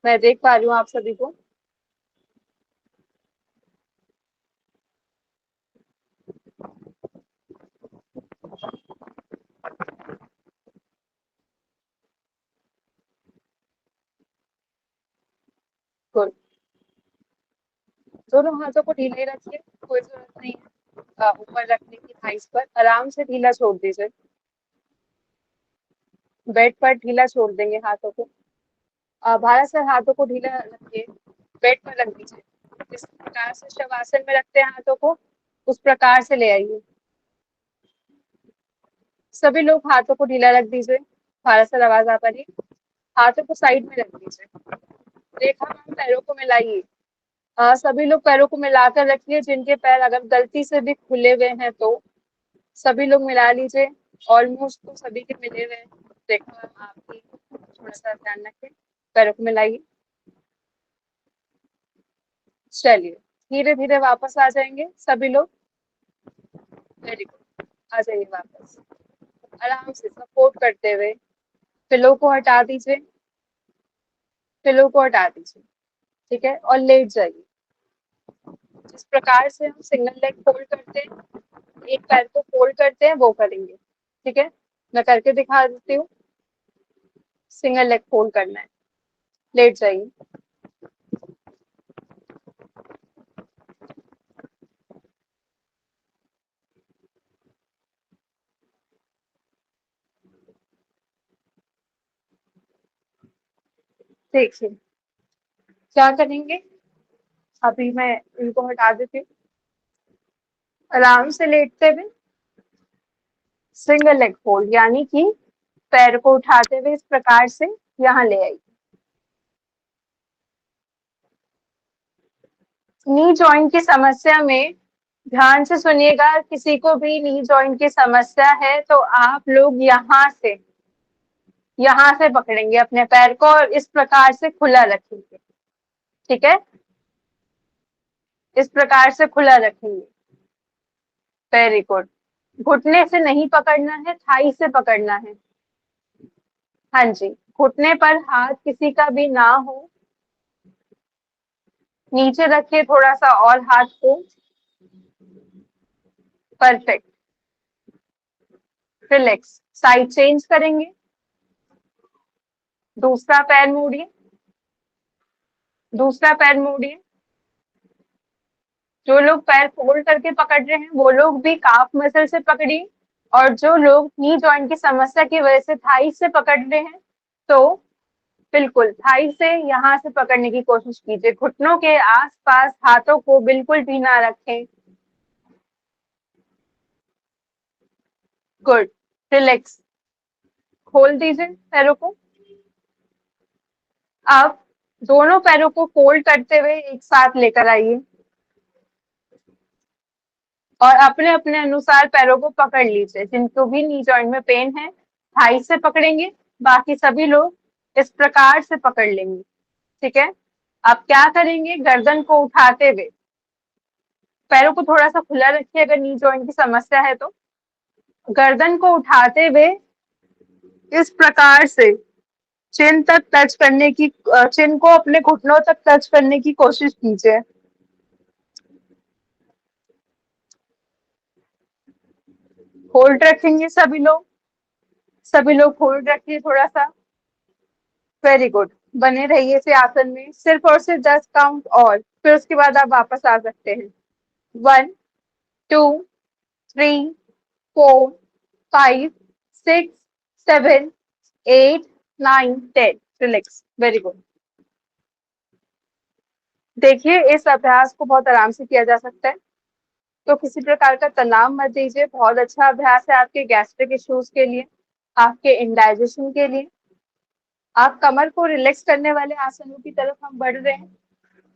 मैं देख पा रही हूँ आप सभी को। गुड, दोनों हाथों को ढीले रखिए, कोई जरूरत नहीं है ऊपर रखने की थाइस पर, आराम से ढीला छोड़ दीजिए। बेड पर ढीला छोड़ देंगे हाथों को। भारत सर हाथों को ढीला रखिए, बेड पर रख दीजिए। जिस प्रकार से शवासन में रखते हैं हाथों को, उस प्रकार से ले आइए। सभी लोग हाथों को ढीला रख दीजिए। भारत सर आवाज आ पा रही है? हाथों को साइड में रख दीजिए। रेखा मैम पैरों को मिलाइए। सभी लोग पैरों को मिलाकर रखिए, जिनके पैर अगर गलती से भी खुले हुए हैं तो सभी लोग मिला लीजिए। ऑलमोस्ट तो सभी के मिले हुए हैं। रेखा मैम आप भी थोड़ा सा ध्यान रखें, पैरों को मिलाइए। चलिए, धीरे धीरे वापस आ जाएंगे सभी लोग। वेरी गुड, आ जाइए वापस, आराम से सपोर्ट करते हुए। पिलो को हटा दीजिए, पिलो को हटा दीजिए। ठीक है, और लेट जाइए। जिस प्रकार से हम सिंगल लेग फोल्ड करते हैं, एक पैर को फोल्ड करते हैं, वो करेंगे। ठीक है, मैं करके दिखा देती हूँ। सिंगल लेग फोल्ड करना है, लेट जाइए। देखिए क्या करेंगे, अभी मैं इनको हटा देती हूँ। आराम से लेटते हुए सिंगल लेग फोल्ड, यानी कि पैर को उठाते हुए इस प्रकार से यहाँ ले आइए। नी जॉइंट की समस्या में ध्यान से सुनिएगा, किसी को भी नी जॉइंट की समस्या है तो आप लोग यहाँ से पकड़ेंगे अपने पैर को और इस प्रकार से खुला रखेंगे। ठीक है, इस प्रकार से खुला रखेंगे। वेरी गुड, घुटने से नहीं पकड़ना है, थाई से पकड़ना है। हाँ जी, घुटने पर हाथ किसी का भी ना हो, नीचे रखिए थोड़ा सा और हाथ को। Perfect, relax. साइड चेंज करेंगे, दूसरा पैर मोड़िए, दूसरा पैर मोड़िए। जो लोग पैर फोल्ड करके पकड़ रहे हैं वो लोग भी काफ मसल से पकड़िए, और जो लोग नी जॉइंट की समस्या की वजह से थाई से पकड़ रहे हैं तो बिल्कुल थाई से यहाँ से पकड़ने की कोशिश कीजिए। घुटनों के आसपास हाथों को बिल्कुल भी ना रखें। गुड, रिलैक्स, खोल दीजिए पैरों को। अब दोनों पैरों को फोल्ड करते हुए एक साथ लेकर आइए और अपने अपने अनुसार पैरों को पकड़ लीजिए। जिनको भी नी जॉइंट में पेन है थाई से पकड़ेंगे, बाकी सभी लोग इस प्रकार से पकड़ लेंगे। ठीक है, आप क्या करेंगे, गर्दन को उठाते हुए पैरों को थोड़ा सा खुला रखिए अगर नी जॉइंट की समस्या है तो। गर्दन को उठाते हुए इस प्रकार से चिन तक टच करने की, चिन को अपने घुटनों तक टच करने की कोशिश कीजिए। होल्ड रखेंगे सभी लोग होल्ड रखिए थोड़ा सा। वेरी गुड, बने रहिए इसी आसन में सिर्फ और सिर्फ 10 काउंट और फिर उसके बाद आप वापस आ सकते हैं। 1 2 3 4 5 6 7 8 9 10। Relax, very good. देखिए इस अभ्यास को बहुत आराम से किया जा सकता है, तो किसी प्रकार का तनाव मत दीजिए। बहुत अच्छा अभ्यास है आपके गैस्ट्रिक इश्यूज के लिए, आपके इंडाइजेशन के लिए। आप कमर को रिलैक्स करने वाले आसनों की तरफ हम बढ़ रहे हैं,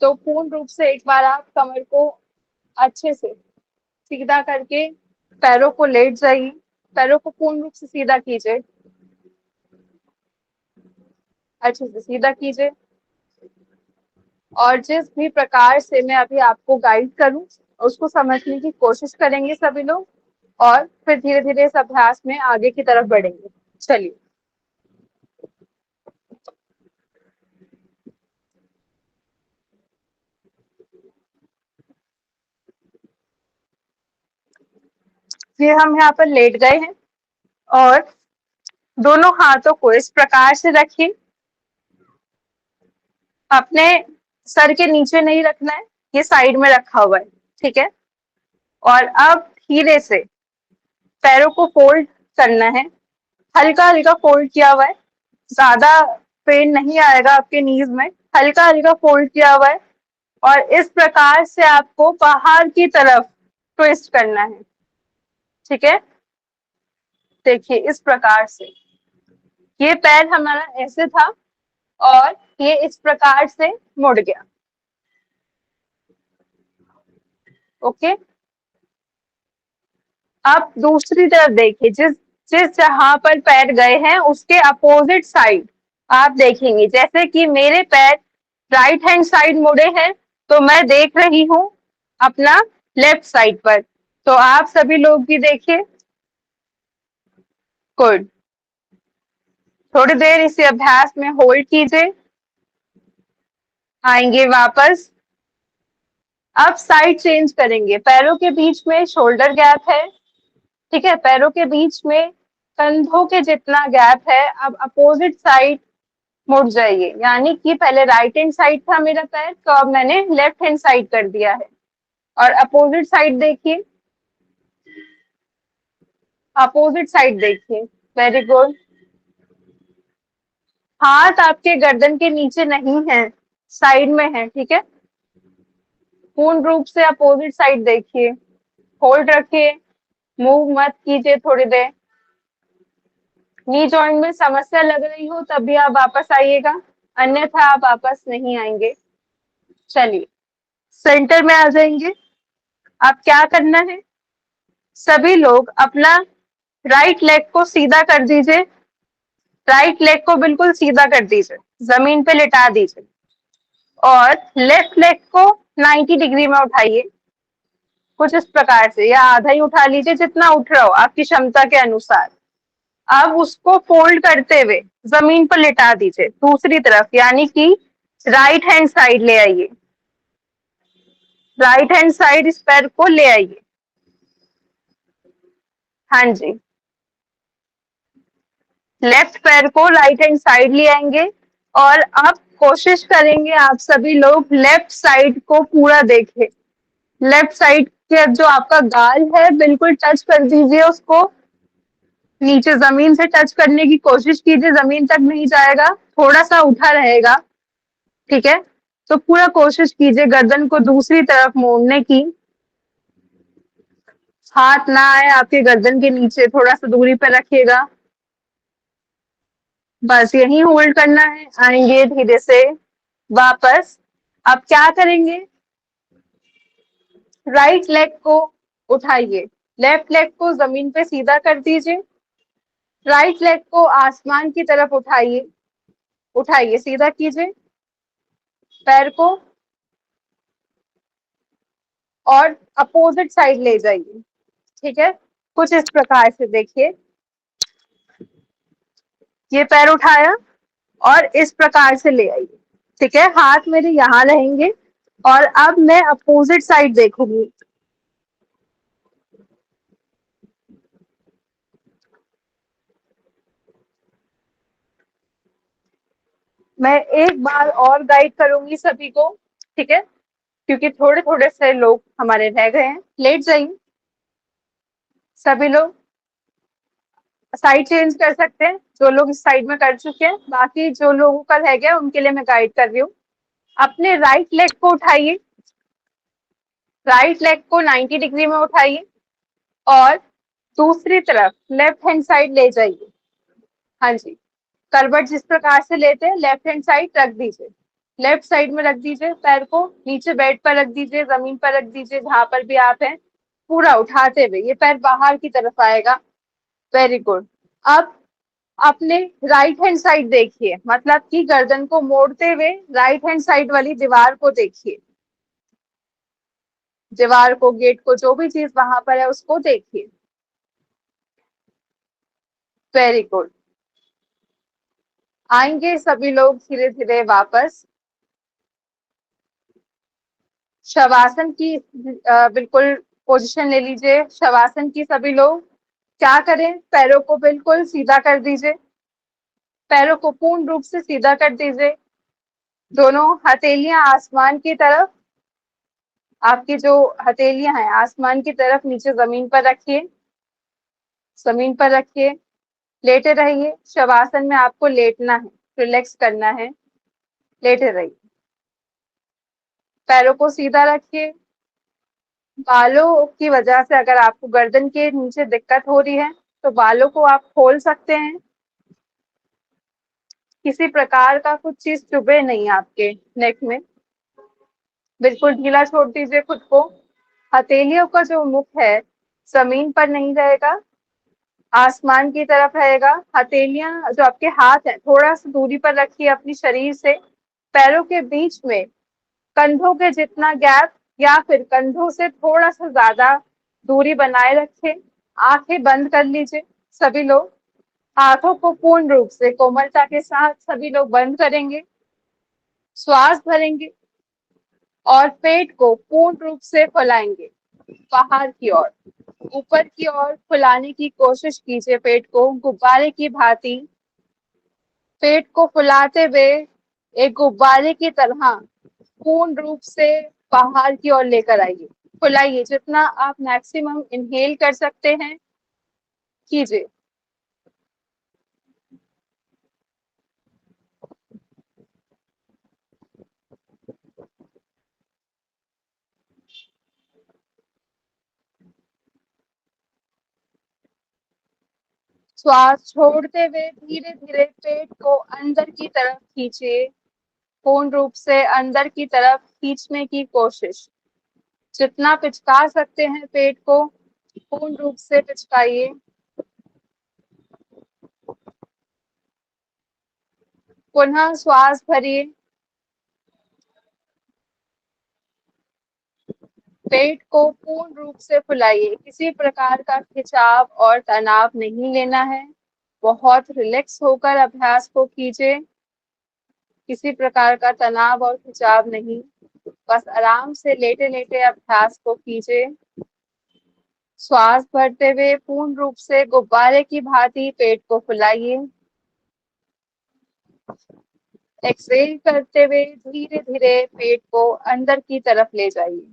तो पूर्ण रूप से एक बार आप कमर को अच्छे से सीधा करके पैरों को लेट जाइए। पैरों को पूर्ण रूप से सीधा कीजिए, अच्छे से सीधा कीजिए। और जिस भी प्रकार से मैं अभी आपको गाइड करूं उसको समझने की कोशिश करेंगे सभी लोग, और फिर धीरे धीरे इस अभ्यास में आगे की तरफ बढ़ेंगे। चलिए, फिर हम यहाँ पर लेट गए हैं और दोनों हाथों को इस प्रकार से रखिए। अपने सर के नीचे नहीं रखना है, ये साइड में रखा हुआ है। ठीक है, और अब धीरे से पैरों को फोल्ड करना है। हल्का हल्का फोल्ड किया हुआ है, ज्यादा पेन नहीं आएगा आपके नीज में। हल्का हल्का फोल्ड किया हुआ है और इस प्रकार से आपको बाहर की तरफ ट्विस्ट करना है। ठीक है, देखिए इस प्रकार से ये पैर हमारा ऐसे था और ये इस प्रकार से मुड़ गया। ओके, अब दूसरी तरफ देखिए, जिस जिस जहां पर पैर गए हैं उसके अपोजिट साइड आप देखेंगे। जैसे कि मेरे पैर राइट हैंड साइड मुड़े हैं, तो मैं देख रही हूं अपना लेफ्ट साइड पर, तो आप सभी लोग भी देखिए। गुड, थोड़ी देर इस अभ्यास में होल्ड कीजिए, आएंगे वापस। अब साइड चेंज करेंगे। पैरों के बीच में शोल्डर गैप है, ठीक है, पैरों के बीच में कंधों के जितना गैप है। अब अपोजिट साइड मुड़ जाइए, यानी कि पहले राइट हैंड साइड था मेरा पैर, तो अब मैंने लेफ्ट हैंड साइड कर दिया है। और अपोजिट साइड देखिए, अपोजिट साइड देखिए। वेरी गुड, हाथ आपके गर्दन के नीचे नहीं है, साइड में है। ठीक है, पूर्ण रूप से अपोजिट साइड देखिए, होल्ड रखिए, मूव मत कीजिए थोड़ी देर। नी जॉइंट में समस्या लग रही हो तब भी आप वापस आइएगा, अन्यथा आप वापस नहीं आएंगे। चलिए, सेंटर में आ जाएंगे। आप क्या करना है, सभी लोग अपना राइट लेग को सीधा कर दीजिए, राइट लेग को बिल्कुल सीधा कर दीजिए, जमीन पे लिटा दीजिए और लेफ्ट लेग को 90 डिग्री में उठाइए, कुछ इस प्रकार से, या आधा ही उठा लीजिए, जितना उठ रहा हो आपकी क्षमता के अनुसार। अब उसको फोल्ड करते हुए जमीन पर लिटा दीजिए दूसरी तरफ, यानी कि राइट हैंड साइड ले आइए, राइट हैंड साइड इस पैर को ले आइए। हाँ जी, लेफ्ट पैर को राइट हैंड साइड ले आएंगे और अब कोशिश करेंगे आप सभी लोग लेफ्ट साइड को पूरा देखें। लेफ्ट साइड के जो आपका गाल है बिल्कुल टच कर दीजिए उसको, नीचे जमीन से टच करने की कोशिश कीजिए, जमीन तक नहीं जाएगा, थोड़ा सा उठा रहेगा। ठीक है, तो पूरा कोशिश कीजिए गर्दन को दूसरी तरफ मोड़ने की, हाथ ना आए आपके गर्दन के नीचे, थोड़ा सा दूरी पर रखिएगा। बस यही होल्ड करना है, आएंगे धीरे से वापस अब क्या करेंगे, राइट लेग को उठाइए, लेफ्ट लेग को जमीन पे सीधा कर दीजिए, राइट लेग को आसमान की तरफ उठाइए, उठाइए सीधा कीजिए पैर को और अपोजिट साइड ले जाइए। ठीक है, कुछ इस प्रकार से देखिए, ये पैर उठाया और इस प्रकार से ले आइए। ठीक है, हाथ मेरे यहाँ रहेंगे और अब मैं अपोजिट साइड देखूंगी। मैं एक बार और गाइड करूंगी सभी को, ठीक है, क्योंकि थोड़े थोड़े से लोग हमारे रह गए हैं। लेट जाइए, सभी लोग साइड चेंज कर सकते हैं, जो लोग इस साइड में कर चुके हैं, बाकी जो लोगों का रह गया उनके लिए मैं गाइड कर रही हूँ। अपने राइट लेग को उठाइए, राइट लेग को 90 डिग्री में उठाइए और दूसरी तरफ लेफ्ट हैंड साइड ले जाइए। हाँ जी, करवट जिस प्रकार से लेते हैं लेफ्ट हैंड साइड रख दीजिए, लेफ्ट साइड में रख दीजिए, पैर को नीचे बेड पर रख दीजिए, जमीन पर रख दीजिए, जहां पर भी आप हैं, पूरा उठाते हुए ये पैर बाहर की तरफ आएगा। Very good. अब अपने राइट हैंड साइड देखिए, मतलब कि गर्दन को मोड़ते हुए राइट हैंड साइड वाली दीवार को देखिए, दीवार को, गेट को, जो भी चीज वहां पर है उसको देखिए। Very good. आएंगे सभी लोग धीरे धीरे वापस शवासन की बिल्कुल पोजीशन ले लीजिए। शवासन की सभी लोग क्या करें, पैरों को बिल्कुल सीधा कर दीजिए, पैरों को पूर्ण रूप से सीधा कर दीजिए, दोनों हथेलियां आसमान की तरफ, आपकी जो हथेलियां हैं आसमान की तरफ, नीचे जमीन पर रखिए, जमीन पर रखिए, लेटे रहिए। शवासन में आपको लेटना है, रिलैक्स करना है, लेटे रहिए, पैरों को सीधा रखिए। बालों की वजह से अगर आपको गर्दन के नीचे दिक्कत हो रही है तो बालों को आप खोल सकते हैं, किसी प्रकार का कुछ चीज चुभे नहीं आपके नेक में, बिल्कुल ढीला छोड़ दीजिए खुद को। हथेलियों का जो मुख है जमीन पर नहीं रहेगा, आसमान की तरफ रहेगा। हथेलियां जो आपके हाथ है थोड़ा सा दूरी पर रखिए अपनी शरीर से, पैरों के बीच में कंधों के जितना गैप या फिर कंधों से थोड़ा सा ज्यादा दूरी बनाए रखें। आंखें बंद कर लीजिए सभी लोग, आंखों को पूर्ण रूप से कोमलता के साथ सभी लोग बंद करेंगे, श्वास भरेंगे और पेट को पूर्ण रूप से फैलाएंगे बाहर की ओर, ऊपर की ओर फुलाने की कोशिश कीजिए, पेट को गुब्बारे की भांति, पेट को फुलाते हुए एक गुब्बारे की तरह पूर्ण रूप से बाहर की ओर लेकर आइए। फुलाइए, जितना आप मैक्सिमम इनहेल कर सकते हैं कीजिए। श्वास छोड़ते हुए धीरे धीरे पेट को अंदर की तरफ खींचिए, पूर्ण रूप से अंदर की तरफ खींचने की कोशिश, जितना पिचका सकते हैं पेट को पूर्ण रूप से पिचकाइए। पुनः श्वास भरिए, पेट को पूर्ण रूप से फुलाइए, किसी प्रकार का खिंचाव और तनाव नहीं लेना है, बहुत रिलैक्स होकर अभ्यास को कीजिए, किसी प्रकार का तनाव और खिंचाव नहीं, बस आराम से लेटे लेटे अभ्यास को कीजिए। श्वास भरते हुए पूर्ण रूप से गुब्बारे की भांति पेट को फुलाइए, एक्सहेल करते हुए धीरे धीरे पेट को अंदर की तरफ ले जाइए।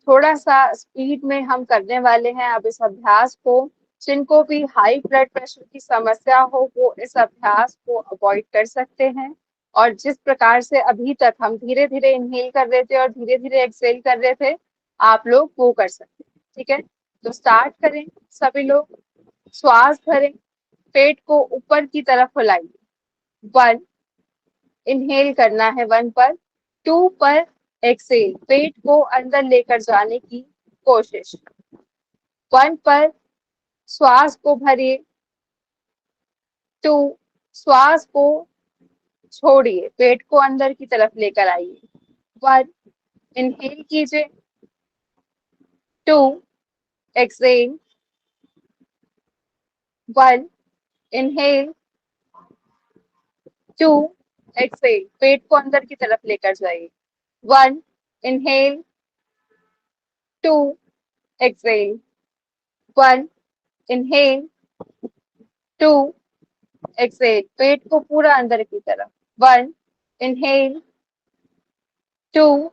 थोड़ा सा स्पीड में हम करने वाले हैं अब इस अभ्यास को। जिनको भी हाई ब्लड प्रेशर की समस्या हो वो इस अभ्यास को अवॉइड कर सकते हैं, और जिस प्रकार से अभी तक हम धीरे धीरे इनहेल कर रहे थे और धीरे धीरे एक्सहेल कर रहे थे, आप लोग वो कर सकते हैं। ठीक है, तो स्टार्ट करें सभी लोग। श्वास भरें, पेट को ऊपर की तरफ फैलाइए। 1 इनहेल करना है 1 पर, 2 पर एक्सेल, पेट को अंदर लेकर जाने की कोशिश। 1 पर श्वास को भरिए, 2 श्वास को छोड़िए, पेट को अंदर की तरफ लेकर आइए। 1 इनहेल कीजिए, 2 एक्सेल, 1 इनहेल, 2 एक्सेल, पेट को अंदर की तरफ लेकर जाइए। 1 इनहेल, 2 एक्सेल, 1 इनहेल, 2 एक्सेल, पेट को पूरा अंदर की तरफ। 1 inhale, 2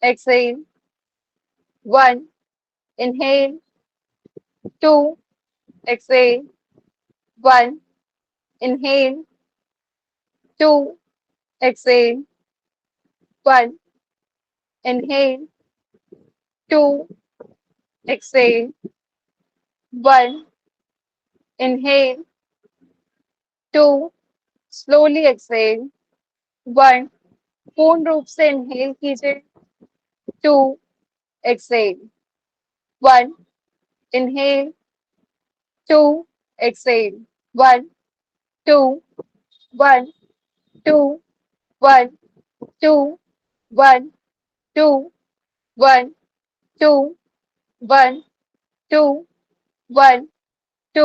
exhale, 1 inhale, 2 exhale, 1 inhale, 2 exhale, 1 inhale, 2 exhale, 1 inhale, 2 slowly exhale, 1 पूर्ण रूप से इनहेल कीजिए, 2 एक्सेल, 1 इनहेल, 2 एक्सेल, 1 2 1 2 1 2 1 2 1 2 1 2 1 2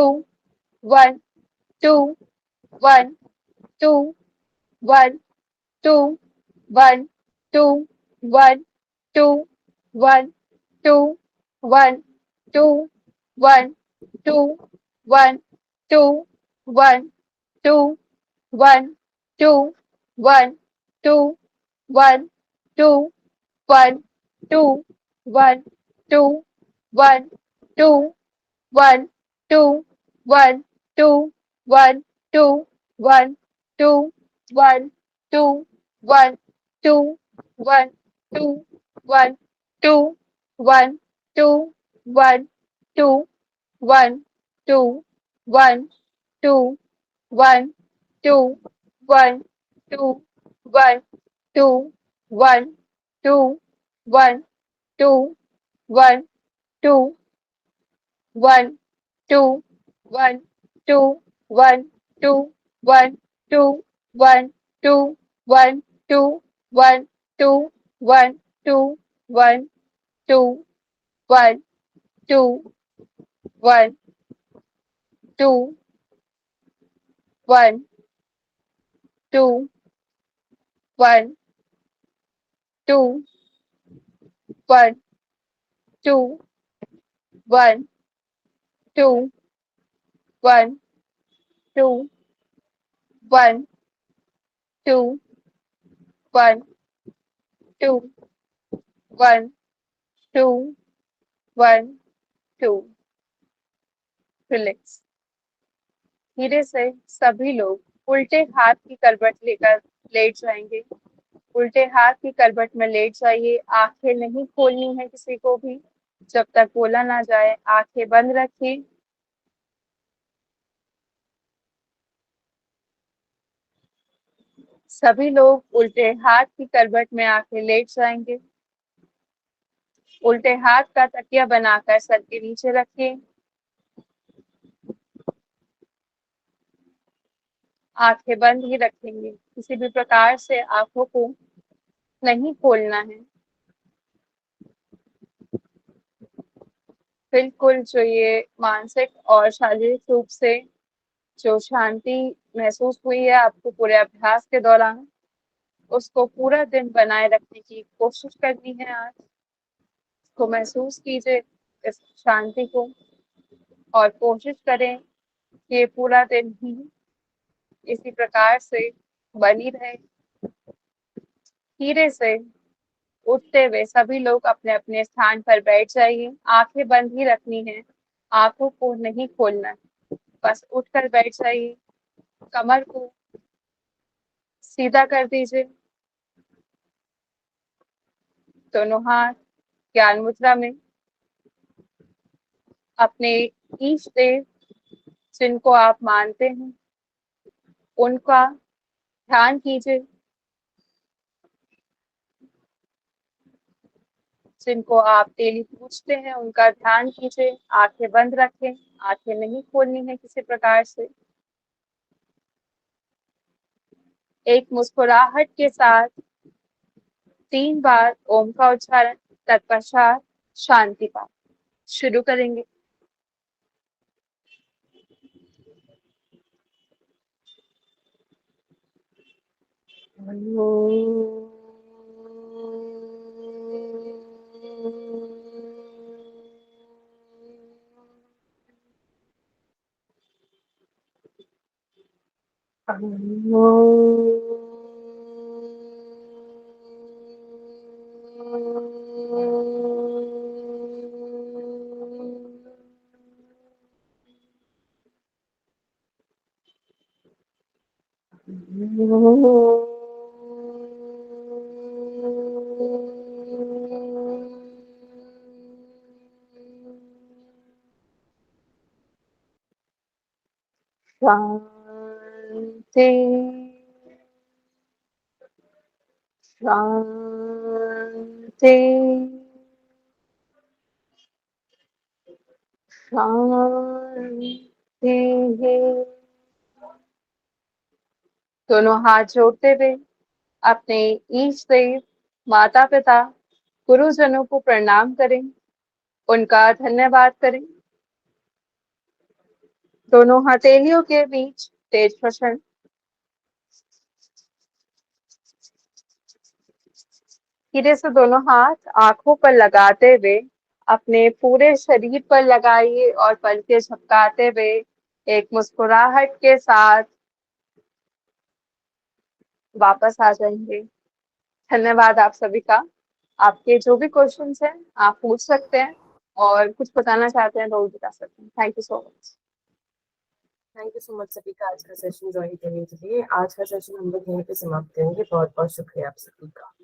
1 2 1 2 1 2 1 2 1 2 1 2 1 2 1 2 1 2 1 2 1 2 1 2 1 2 1 2 1 2 1 2 1 2 1 2 1 2 1 2 1 2 1 2 1 2 1 2 1 2 1 2 1 2 1 2 1 2 1 2 1 2 1 2 1 2 1 2 1 2 1 2 1 2 1 2 1 2 1 2 1 2 1 2 1 2 1 2 1 2 1 2 1 2 1 2 1 2 1 2 1 2 1 2 1 2 1 2 रिलैक्स। धीरे से सभी लोग उल्टे हाथ की करवट लेकर लेट जाएंगे। उल्टे हाथ की करवट में लेट जाइए, आंखें नहीं खोलनी है किसी को भी, जब तक बोला ना जाए आंखें बंद रखिए। सभी लोग उल्टे हाथ की करवट में आके लेट जाएंगे। उल्टे हाथ का तकिया बनाकर सर के नीचे रखिए। आंखें बंद ही रखेंगे, किसी भी प्रकार से आंखों को नहीं खोलना है। बिल्कुल जो ये मानसिक और शारीरिक रूप से जो शांति महसूस हुई है आपको पूरे अभ्यास के दौरान, उसको पूरा दिन बनाए रखने की कोशिश करनी है। आज को महसूस कीजिए इस शांति को और कोशिश करें कि ये पूरा दिन ही इसी प्रकार से बनी रहे। धीरे से उठते हुए सभी लोग अपने अपने स्थान पर बैठ जाइए। आंखें बंद ही रखनी है, आंखों को नहीं खोलना है, बस उठकर बैठ जाइए। कमर को सीधा कर दीजिए, दोनों हाथ ज्ञान मुद्रा में। अपने ईष्ट देव जिनको आप मानते हैं उनका ध्यान कीजिए, जिनको आप डेली पूछते हैं उनका ध्यान कीजिए। आंखें बंद रखें, आंखें नहीं खोलनी है किसी प्रकार से। एक मुस्कुराहट के साथ 3 बार ओम का उच्चारण, तत्पश्चात शांति पाठ शुरू करेंगे। शांति शांति शांति। दोनों हाथ जोड़ते हुए अपने ईष्ट देव, माता पिता, गुरुजनों को प्रणाम करें, उनका धन्यवाद करें। दोनों हथेलियों के बीच तेज प्रसन्न। धीरे से दोनों हाथ आंखों पर लगाते हुए अपने पूरे शरीर पर लगाइए और पलकें झपकाते हुए एक मुस्कुराहट के साथ वापस आ जाएंगे। धन्यवाद आप सभी का। आपके जो भी क्वेश्चंस हैं आप पूछ सकते हैं और कुछ बताना चाहते हैं तो वो बता सकते हैं। Thank you so much. Thank you so much सभी का आज का सेशन ज्वाइन करने के लिए। आज का सेशन हम लोग यहीं पे समाप्त करेंगे। बहुत बहुत शुक्रिया आप सभी का।